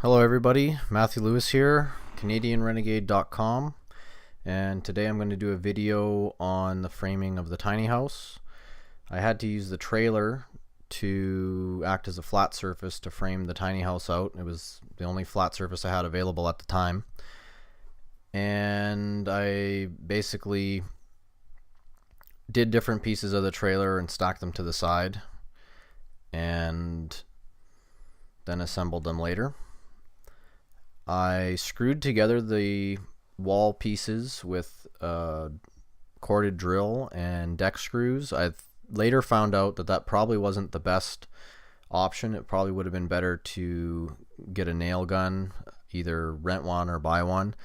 Hello everybody, Matthew Lewis here, CanadianRenegade.com, and today I'm going to do a video on the framing of the tiny house. I had to use the trailer to act as a flat surface to frame the tiny house out. It was the only flat surface I had available at the time, and I basically did different pieces of the trailer and stacked them to the side and then assembled them later. I screwed together the wall pieces with a corded drill and deck screws. I later found out that that probably wasn't the best option. It probably would have been better to get a nail gun, either rent one or buy one,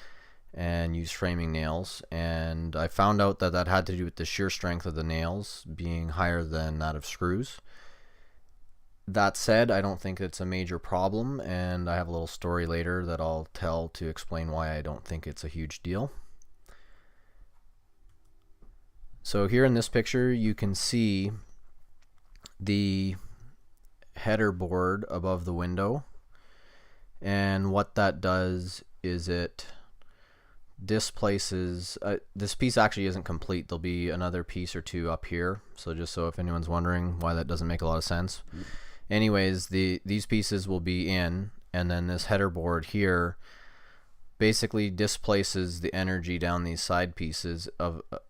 and use framing nails. And I found out that that had to do with the shear strength of the nails being higher than that of screws. That said, I don't think it's a major problem, and I have a little story later that I'll tell to explain why I don't think it's a huge deal. So here in this picture you can see the header board above the window, and what that does is it displaces this piece actually isn't complete. There'll be another piece or two up here, so just so if anyone's wondering why that doesn't make a lot of sense. Anyways, these pieces will be in, and then this header board here basically displaces the energy down these side pieces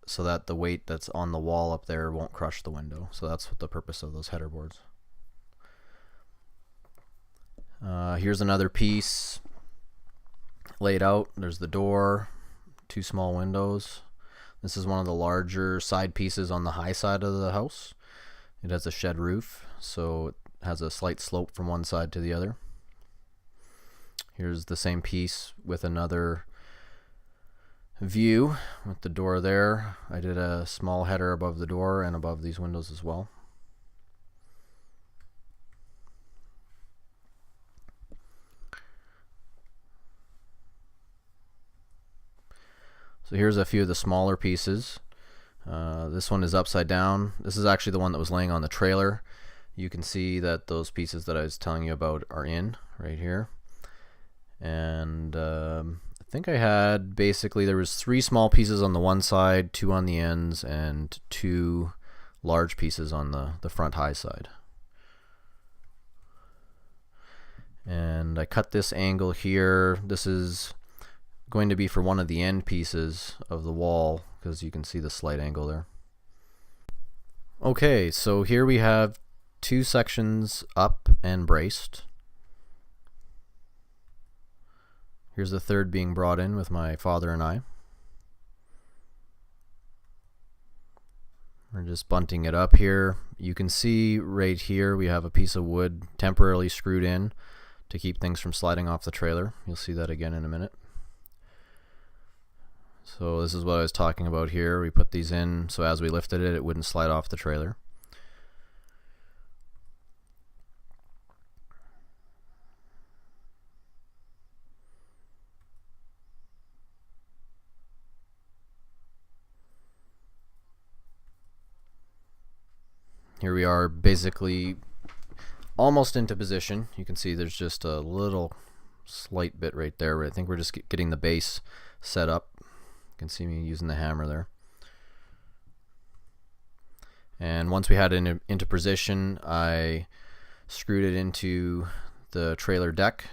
so that the weight that's on the wall up there won't crush the window. So that's what the purpose of those header boards. Here's another piece laid out. There's the door, two small windows. This is one of the larger side pieces on the high side of the house. It has a shed roof, so it has a slight slope from one side to the other. Here's the same piece with another view with the door there. I did a small header above the door and above these windows as well. So here's a few of the smaller pieces. This one is upside down. This is actually the one that was laying on the trailer. You can see that those pieces that I was telling you about are in right here. And I think I had basically, there was 3 small pieces on the one side, 2 on the ends, and 2 large pieces on the front high side. And I cut this angle here. This is going to be for one of the end pieces of the wall, because you can see the slight angle there. Okay, so here we have 2 sections up and braced. Here's the third being brought in with my father and I. We're just bunting it up here. You can see right here we have a piece of wood temporarily screwed in to keep things from sliding off the trailer. You'll see that again in a minute. So this is what I was talking about here. We put these in so as we lifted it, it wouldn't slide off the trailer. Here we are basically almost into position. You can see there's just a little slight bit right there. I think we're just getting the base set up. You can see me using the hammer there. And once we had it into position, I screwed it into the trailer deck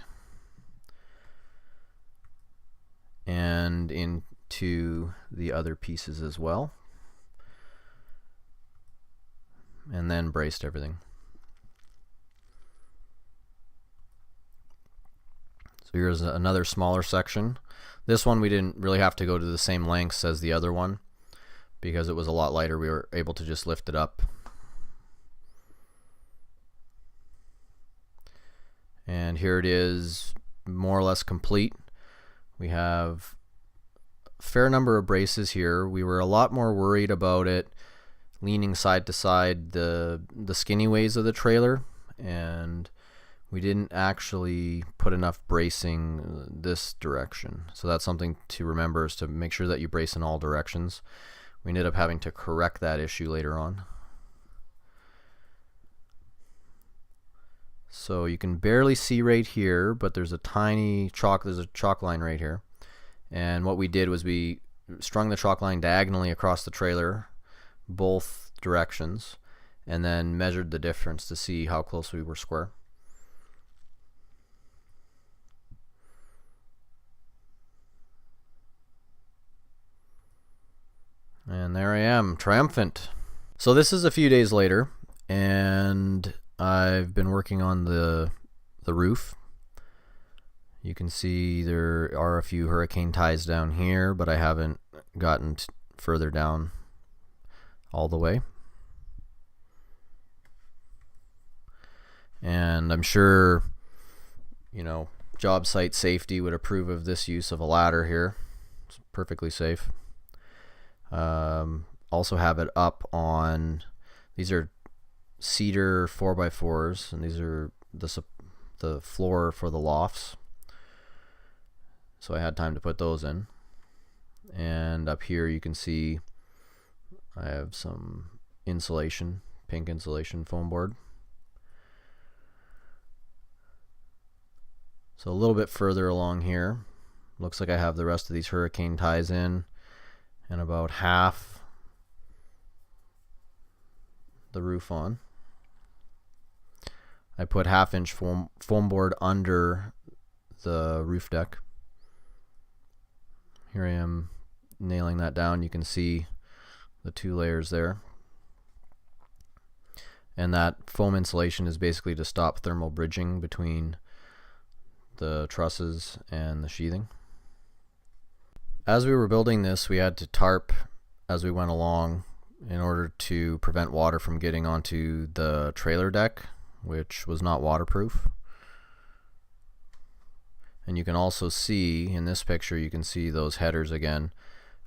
and into the other pieces as well, and then braced everything. So here's another smaller section. This one we didn't really have to go to the same lengths as the other one because it was a lot lighter. We were able to just lift it up. And here it is, more or less complete. We have a fair number of braces here. We were a lot more worried about it leaning side to side the skinny ways of the trailer, and we didn't actually put enough bracing this direction. So that's something to remember, is to make sure that you brace in all directions. We ended up having to correct that issue later on. So you can barely see right here, but there's a chalk line right here. And what we did was we strung the chalk line diagonally across the trailer, both directions, and then measured the difference to see how close we were square. And there I am, triumphant. So this is a few days later, and I've been working on the roof. You can see there are a few hurricane ties down here, but I haven't gotten further down all the way. And I'm sure, you know, job site safety would approve of this use of a ladder here. It's perfectly safe. Also have it up on, these are cedar 4x4s, and these are the floor for the lofts. So I had time to put those in. And up here you can see I have some insulation, pink insulation foam board. So a little bit further along here, looks like I have the rest of these hurricane ties in, and about half the roof on. I put 1/2 inch foam board under the roof deck. Here I am nailing that down. You can see the 2 layers there. And that foam insulation is basically to stop thermal bridging between the trusses and the sheathing. As we were building this, we had to tarp as we went along in order to prevent water from getting onto the trailer deck, which was not waterproof. And you can also see in this picture, you can see those headers again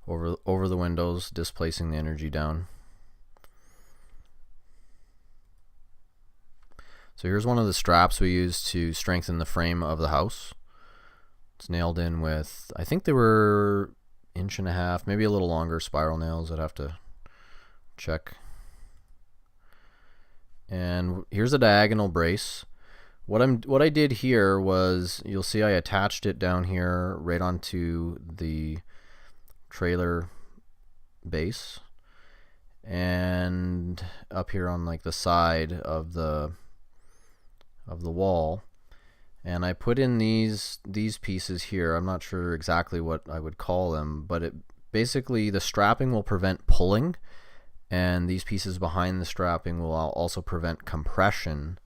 over the windows, displacing the energy down. So here's one of the straps we used to strengthen the frame of the house. It's nailed in with, I think they were 1.5 inch, maybe a little longer spiral nails. I'd have to check. And here's a diagonal brace. What I did here was, you'll see I attached it down here right onto the trailer base, and up here on like the side of the wall, and I put in these pieces here. I'm not sure exactly what I would call them, but it basically, the strapping will prevent pulling, and these pieces behind the strapping will also prevent compression,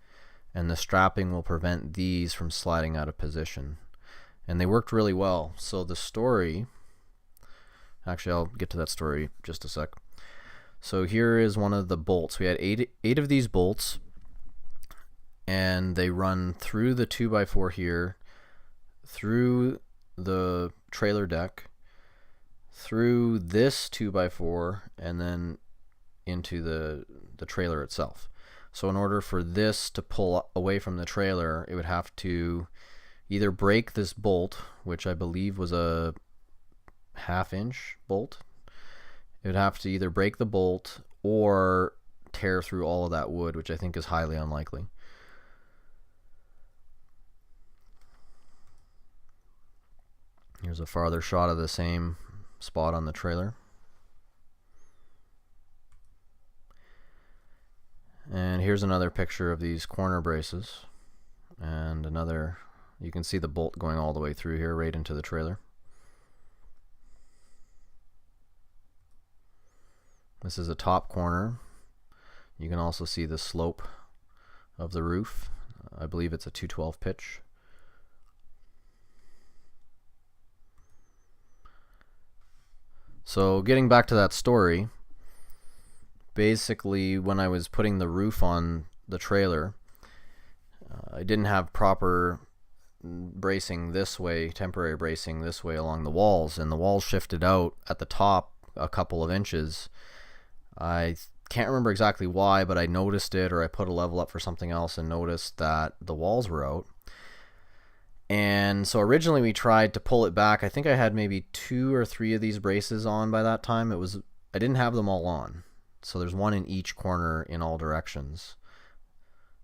and the strapping will prevent these from sliding out of position. And they worked really well. So the story, actually I'll get to that story just a sec. So here is one of the bolts. We had eight of these bolts, and they run through the 2x4 here, through the trailer deck, through this 2x4, and then into the trailer itself. So in order for this to pull away from the trailer, it would have to either break this bolt, which I believe was a 1/2 inch bolt. It would have to either break the bolt or tear through all of that wood, which I think is highly unlikely. Here's a farther shot of the same spot on the trailer. And here's another picture of these corner braces, and another, you can see the bolt going all the way through here right into the trailer. This is a top corner. You can also see the slope of the roof. I believe it's a 212 pitch. So getting back to that story, basically when I was putting the roof on the trailer, I didn't have proper bracing this way, temporary bracing this way along the walls, and the walls shifted out at the top a couple of inches. I can't remember exactly why, but I noticed it, or I put a level up for something else and noticed that the walls were out. And so originally we tried to pull it back. I think I had maybe 2 or 3 of these braces on by that time. I didn't have them all on. So there's one in each corner in all directions.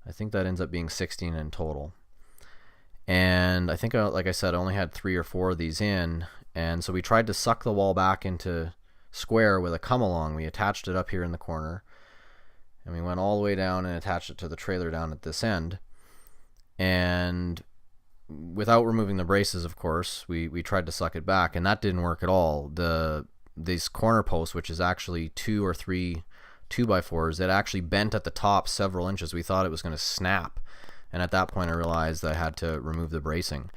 I think that ends up being 16 in total. And I think, like I said, I only had 3 or 4 of these in, and so we tried to suck the wall back into square with a come along. We attached it up here in the corner, and we went all the way down and attached it to the trailer down at this end. And without removing the braces, of course, we tried to suck it back, and that didn't work at all. These corner posts, which is actually 2 or 3 2x4s, it actually bent at the top several inches. We thought it was going to snap, and at that point I realized I had to remove the bracing.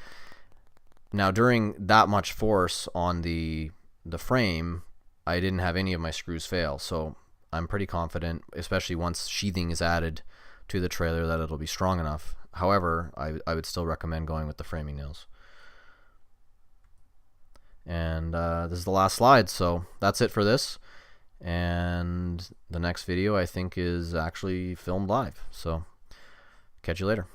Now, during that much force on the frame, I didn't have any of my screws fail, so I'm pretty confident, especially once sheathing is added to the trailer, that it'll be strong enough. However, I would still recommend going with the framing nails. And this is the last slide, so that's it for this. And the next video, I think, is actually filmed live. So catch you later.